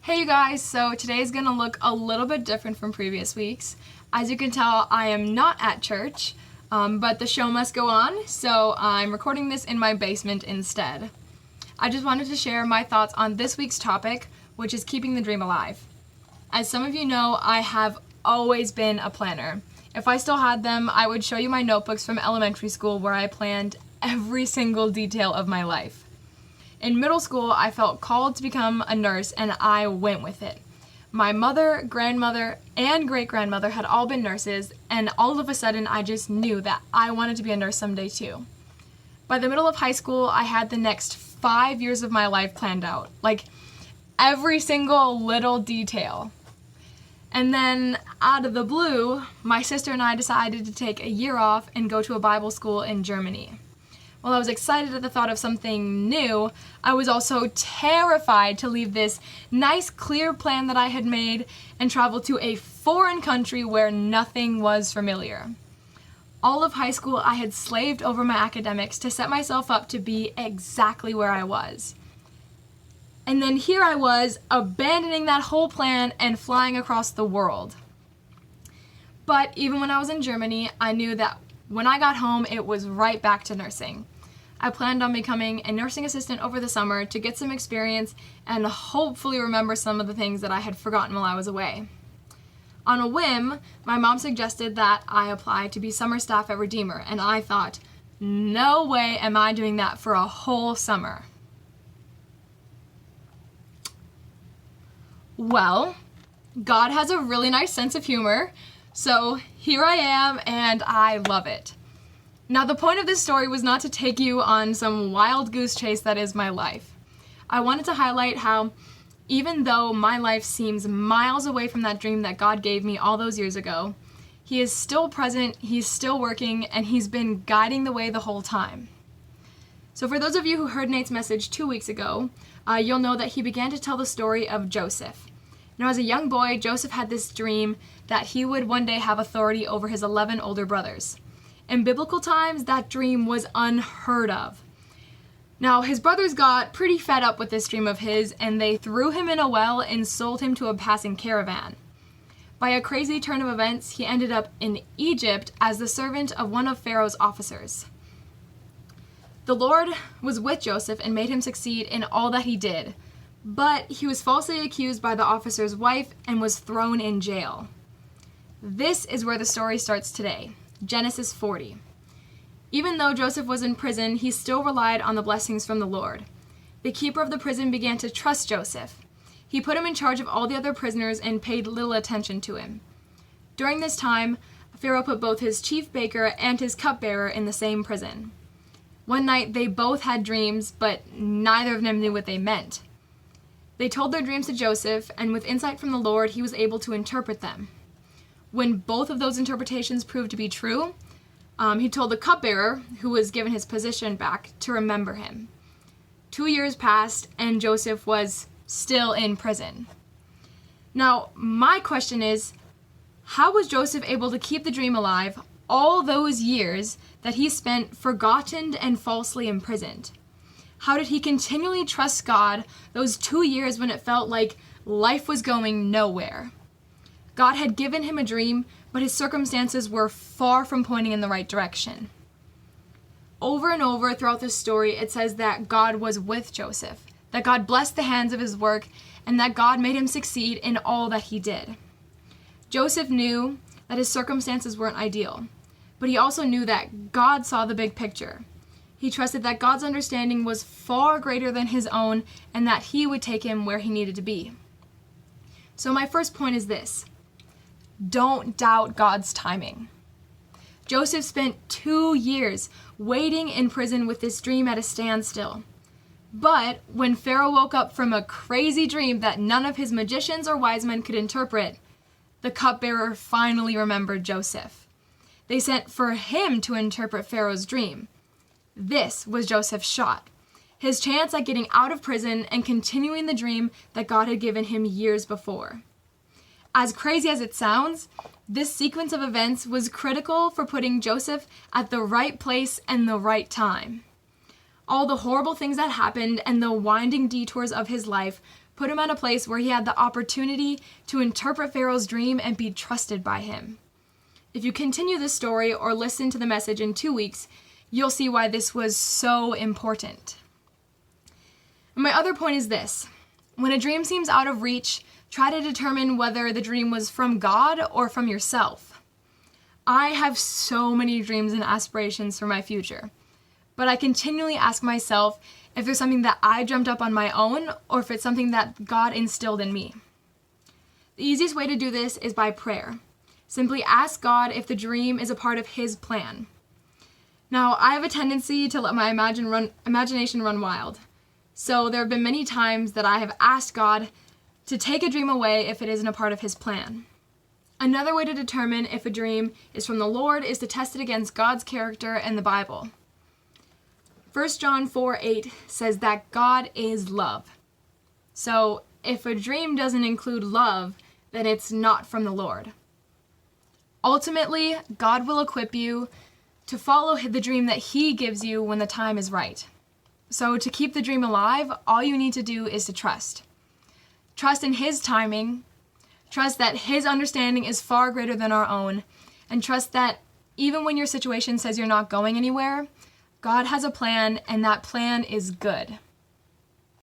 Hey you guys, so today is going to look a little bit different from previous weeks. As you can tell, I am not at church, but the show must go on, so I'm recording this in my basement instead. I just wanted to share my thoughts on this week's topic, which is keeping the dream alive. As some of you know, I have always been a planner. If I still had them, I would show you my notebooks from elementary school where I planned every single detail of my life. In middle school, I felt called to become a nurse, and I went with it. My mother, grandmother, and great-grandmother had all been nurses, and all of a sudden, I just knew that I wanted to be a nurse someday too. By the middle of high school, I had the next 5 years of my life planned out, like every single little detail. And then, out of the blue, my sister and I decided to take a year off and go to a Bible school in Germany. While I was excited at the thought of something new, I was also terrified to leave this nice, clear plan that I had made and travel to a foreign country where nothing was familiar. All of high school, I had slaved over my academics to set myself up to be exactly where I was. And then here I was, abandoning that whole plan and flying across the world. But even when I was in Germany, I knew that when I got home, it was right back to nursing. I planned on becoming a nursing assistant over the summer to get some experience and hopefully remember some of the things that I had forgotten while I was away. On a whim, my mom suggested that I apply to be summer staff at Redeemer, and I thought, no way am I doing that for a whole summer. Well, God has a really nice sense of humor, so here I am, and I love it. Now, the point of this story was not to take you on some wild goose chase that is my life. I wanted to highlight how, even though my life seems miles away from that dream that God gave me all those years ago, He is still present, He's still working, and He's been guiding the way the whole time. So for those of you who heard Nate's message 2 weeks ago, you'll know that he began to tell the story of Joseph. Now, as a young boy, Joseph had this dream that he would one day have authority over his 11 older brothers. In biblical times, that dream was unheard of. Now, his brothers got pretty fed up with this dream of his, and they threw him in a well and sold him to a passing caravan. By a crazy turn of events, he ended up in Egypt as the servant of one of Pharaoh's officers. The Lord was with Joseph and made him succeed in all that he did, but he was falsely accused by the officer's wife and was thrown in jail. This is where the story starts today. Genesis 40. Even though Joseph was in prison, he still relied on the blessings from the Lord. The keeper of the prison began to trust Joseph. He put him in charge of all the other prisoners and paid little attention to him. During this time, Pharaoh put both his chief baker and his cupbearer in the same prison. One night, they both had dreams, but neither of them knew what they meant. They told their dreams to Joseph, and with insight from the Lord, he was able to interpret them. When both of those interpretations proved to be true, he told the cupbearer, who was given his position back, to remember him. 2 years passed, and Joseph was still in prison. Now, my question is, how was Joseph able to keep the dream alive all those years that he spent forgotten and falsely imprisoned? How did he continually trust God those 2 years when it felt like life was going nowhere? God had given him a dream, but his circumstances were far from pointing in the right direction. Over and over throughout this story, it says that God was with Joseph, that God blessed the hands of his work, and that God made him succeed in all that he did. Joseph knew that his circumstances weren't ideal, but he also knew that God saw the big picture. He trusted that God's understanding was far greater than his own, and that he would take him where he needed to be. So my first point is this. Don't doubt God's timing. Joseph spent 2 years waiting in prison with this dream at a standstill. But when Pharaoh woke up from a crazy dream that none of his magicians or wise men could interpret, the cupbearer finally remembered Joseph. They sent for him to interpret Pharaoh's dream. This was Joseph's shot, his chance at getting out of prison and continuing the dream that God had given him years before. As crazy as it sounds, this sequence of events was critical for putting Joseph at the right place and the right time. All the horrible things that happened and the winding detours of his life put him at a place where he had the opportunity to interpret Pharaoh's dream and be trusted by him. If you continue this story or listen to the message in 2 weeks, you'll see why this was so important. And my other point is this: when a dream seems out of reach, try to determine whether the dream was from God or from yourself. I have so many dreams and aspirations for my future, but I continually ask myself if there's something that I dreamt up on my own or if it's something that God instilled in me. The easiest way to do this is by prayer. Simply ask God if the dream is a part of His plan. Now, I have a tendency to let my imagination run wild. So there have been many times that I have asked God to take a dream away if it isn't a part of His plan. Another way to determine if a dream is from the Lord is to test it against God's character and the Bible. 1 John 4:8 says that God is love. So if a dream doesn't include love, then it's not from the Lord. Ultimately, God will equip you to follow the dream that He gives you when the time is right. So to keep the dream alive, all you need to do is to trust. Trust in His timing, trust that His understanding is far greater than our own, and trust that even when your situation says you're not going anywhere, God has a plan, and that plan is good.